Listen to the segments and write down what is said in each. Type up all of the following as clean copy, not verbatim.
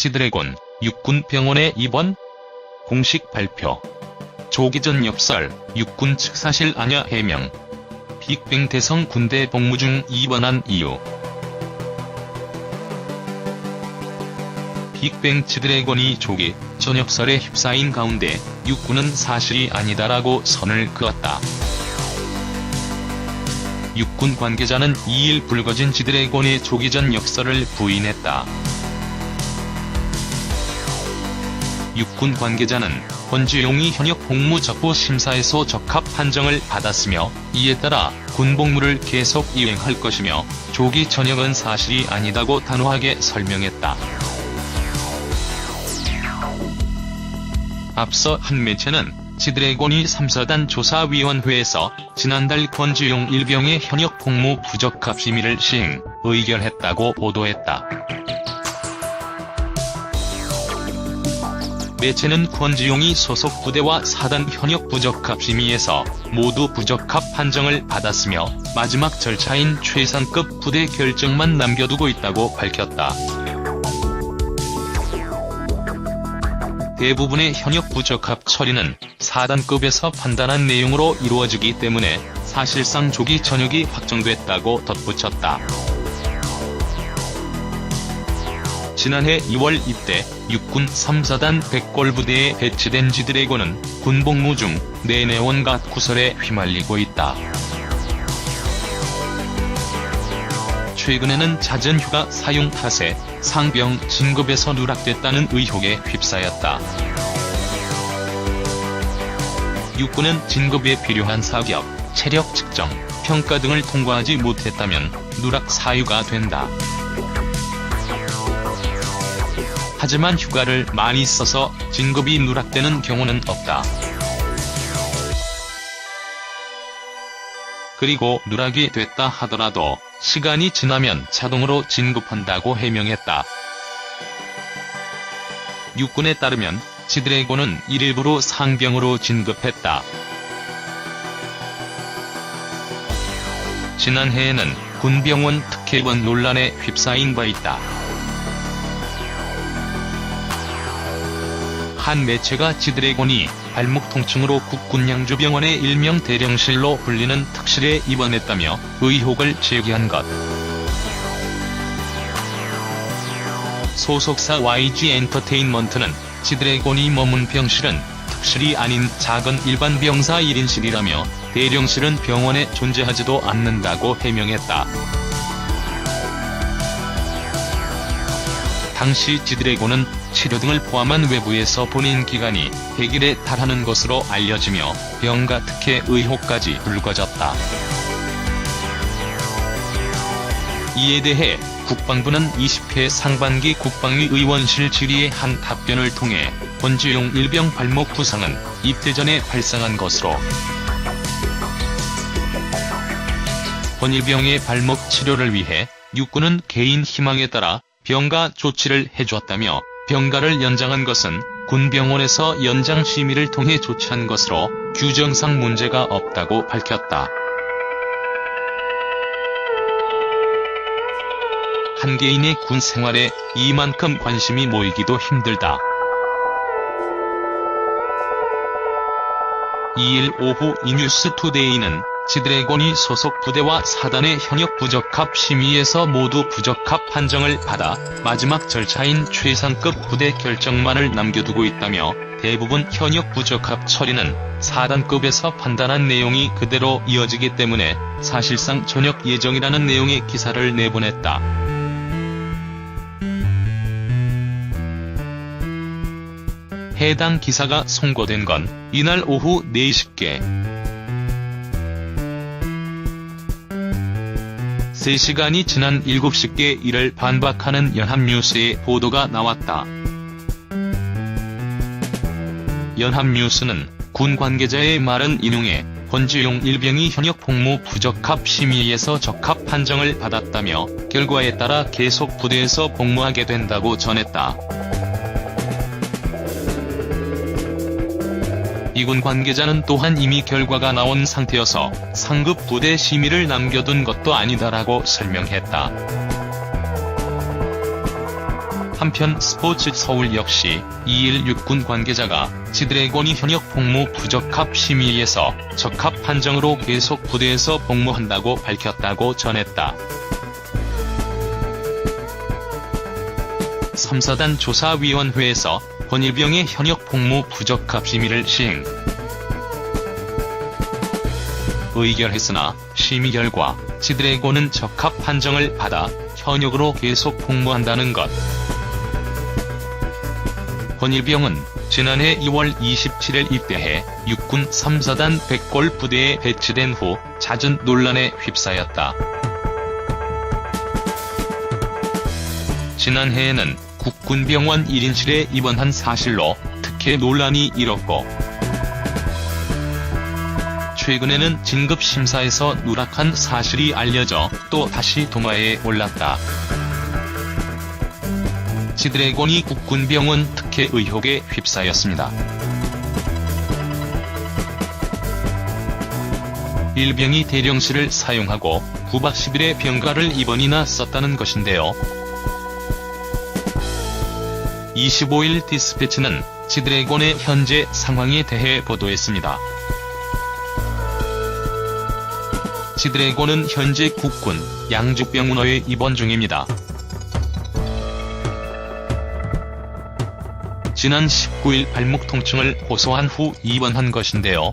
지드래곤 육군병원에 입원? 공식 발표. 조기전 역설, 육군 측 사실 아냐 해명. 빅뱅 대성 군대 복무 중 입원한 이유. 빅뱅 지드래곤이 조기 전역설에 휩싸인 가운데 육군은 사실이 아니다라고 선을 그었다. 육군 관계자는 2일 불거진 지드래곤의 조기전 역설을 부인했다. 육군 관계자는 권지용이 현역 복무 적부 심사에서 적합 판정을 받았으며 이에 따라 군복무를 계속 이행할 것이며 조기 전역은 사실이 아니다고 단호하게 설명했다. 앞서 한 매체는 지드래곤이 3사단 조사위원회에서 지난달 권지용 일병의 현역 복무 부적합 심의를 시행, 의결했다고 보도했다. 매체는 권지용이 소속 부대와 사단 현역 부적합 심의에서 모두 부적합 판정을 받았으며 마지막 절차인 최상급 부대 결정만 남겨두고 있다고 밝혔다. 대부분의 현역 부적합 처리는 사단급에서 판단한 내용으로 이루어지기 때문에 사실상 조기 전역이 확정됐다고 덧붙였다. 지난해 2월 이때 육군 3사단 백골부대에 배치된 지드래곤은 군복무 중 내내 온갖 구설에 휘말리고 있다. 최근에는 잦은 휴가 사용 탓에 상병 진급에서 누락됐다는 의혹에 휩싸였다. 육군은 진급에 필요한 사격, 체력 측정, 평가 등을 통과하지 못했다면 누락 사유가 된다. 하지만 휴가를 많이 써서 진급이 누락되는 경우는 없다. 그리고 누락이 됐다 하더라도 시간이 지나면 자동으로 진급한다고 해명했다. 육군에 따르면 지드래곤은 일부로 상병으로 진급했다. 지난해에는 군병원 특혜원 논란에 휩싸인 바 있다. 한 매체가 지드래곤이 발목 통증으로 국군 양주병원의 일명 대령실로 불리는 특실에 입원했다며 의혹을 제기한 것. 소속사 YG 엔터테인먼트는 지드래곤이 머문 병실은 특실이 아닌 작은 일반 병사 1인실이라며 대령실은 병원에 존재하지도 않는다고 해명했다. 당시 지드래곤은 치료 등을 포함한 외부에서 보낸 기간이 100일에 달하는 것으로 알려지며 병가 특혜 의혹까지 불거졌다. 이에 대해 국방부는 20회 상반기 국방위 의원실 질의의 한 답변을 통해 권지용 일병 발목 부상은 입대 전에 발생한 것으로 권 일병의 발목 치료를 위해 육군은 개인 희망에 따라 병가 조치를 해줬다며 병가를 연장한 것은 군병원에서 연장 심의를 통해 조치한 것으로 규정상 문제가 없다고 밝혔다. 한 개인의 군 생활에 이만큼 관심이 모이기도 힘들다. 2일 오후 이뉴스투데이는 지드래곤이 소속 부대와 사단의 현역 부적합 심의에서 모두 부적합 판정을 받아 마지막 절차인 최상급 부대 결정만을 남겨두고 있다며 대부분 현역 부적합 처리는 사단급에서 판단한 내용이 그대로 이어지기 때문에 사실상 전역 예정이라는 내용의 기사를 내보냈다. 해당 기사가 송고된 건 이날 오후 4시께 3시간이 지난 7시께 이를 반박하는 연합뉴스의 보도가 나왔다. 연합뉴스는 군 관계자의 말은 인용해 권지용 일병이 현역 복무 부적합 심의에서 적합 판정을 받았다며 결과에 따라 계속 부대에서 복무하게 된다고 전했다. 이군 관계자는 또한 이미 결과가 나온 상태여서 상급 부대 심의를 남겨둔 것도 아니다라고 설명했다. 한편 스포츠 서울 역시 2일 육군 관계자가 지드래곤이 현역 복무 부적합 심의에서 적합 판정으로 계속 부대에서 복무한다고 밝혔다고 전했다. 3사단 조사위원회에서 권일병의 현역 복무 부적합 심의를 의결했으나 심의 결과 지드래곤은 적합 판정을 받아 현역으로 계속 복무한다는 것. 권일병은 지난해 2월 27일 입대해 육군 3사단 백골 부대에 배치된 후 잦은 논란에 휩싸였다. 지난해에는 국군병원 1인실에 입원한 사실로 특혜 논란이 일었고, 최근에는 진급심사에서 누락한 사실이 알려져 또 다시 동아에 올랐다. 지드래곤이 국군병원 특혜 의혹에 휩싸였습니다. 일병이 대령실을 사용하고 9박 10일의 병가를 입원이나 썼다는 것인데요. 25일 디스패치는 지드래곤의 현재 상황에 대해 보도했습니다. 지드래곤은 현재 국군 양주병원에 입원 중입니다. 지난 19일 발목 통증을 호소한 후 입원한 것인데요.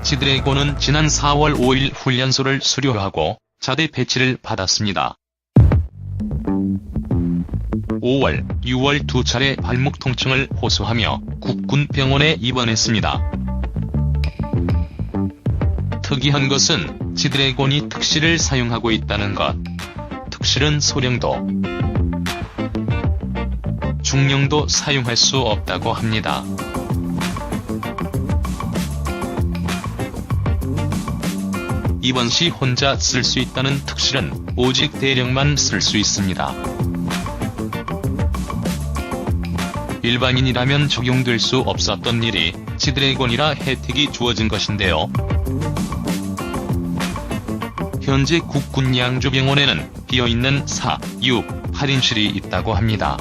지드래곤은 지난 4월 5일 훈련소를 수료하고 자대 배치를 받았습니다. 5월, 6월 두 차례 발목 통증을 호소하며 국군병원에 입원했습니다. 특이한 것은 지드래곤이 특실을 사용하고 있다는 것. 특실은 소령도, 중령도 사용할 수 없다고 합니다. 입원 시 혼자 쓸 수 있다는 특실은 오직 대령만 쓸 수 있습니다. 일반인이라면 적용될 수 없었던 일이 지드래곤이라 혜택이 주어진 것인데요. 현재 국군 양주병원에는 비어있는 4, 6, 8인실이 있다고 합니다.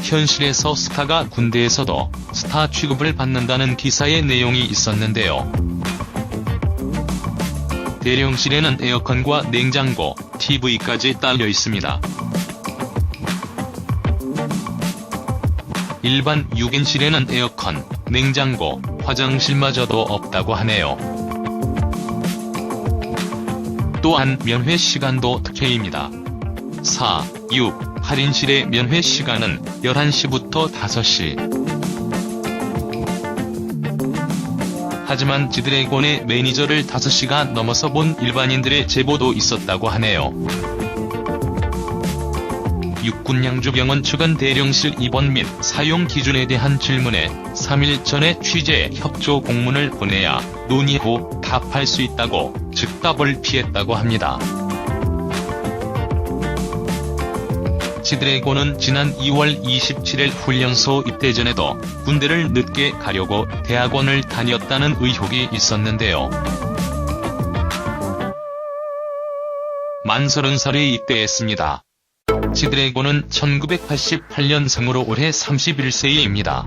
현실에서 스타가 군대에서도 스타 취급을 받는다는 기사의 내용이 있었는데요. 대령실에는 에어컨과 냉장고, TV까지 딸려 있습니다. 일반 6인실에는 에어컨, 냉장고, 화장실마저도 없다고 하네요. 또한 면회 시간도 특혜입니다. 4, 6, 8인실의 면회 시간은 11시부터 5시. 하지만 지드래곤의 매니저를 5시가 넘어서 본 일반인들의 제보도 있었다고 하네요. 육군 양주병원 측은 대령실 입원 및 사용 기준에 대한 질문에 3일 전에 취재 협조 공문을 보내야 논의 후 답할 수 있다고 즉답을 피했다고 합니다. 지드래곤은 지난 2월 27일 훈련소 입대 전에도 군대를 늦게 가려고 대학원을 다녔다는 의혹이 있었는데요. 만 30살에 입대했습니다. 지드래곤은 1988년생으로 올해 31세입니다.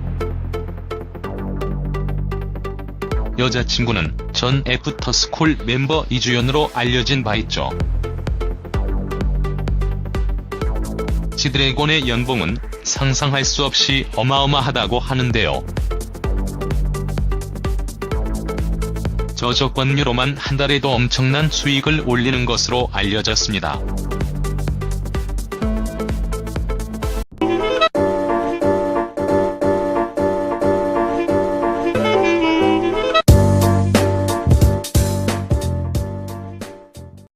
여자친구는 전 애프터스쿨 멤버 이주연으로 알려진 바 있죠. 지드래곤의 연봉은 상상할 수 없이 어마어마하다고 하는데요. 저조건료로만 한 달에도 엄청난 수익을 올리는 것으로 알려졌습니다.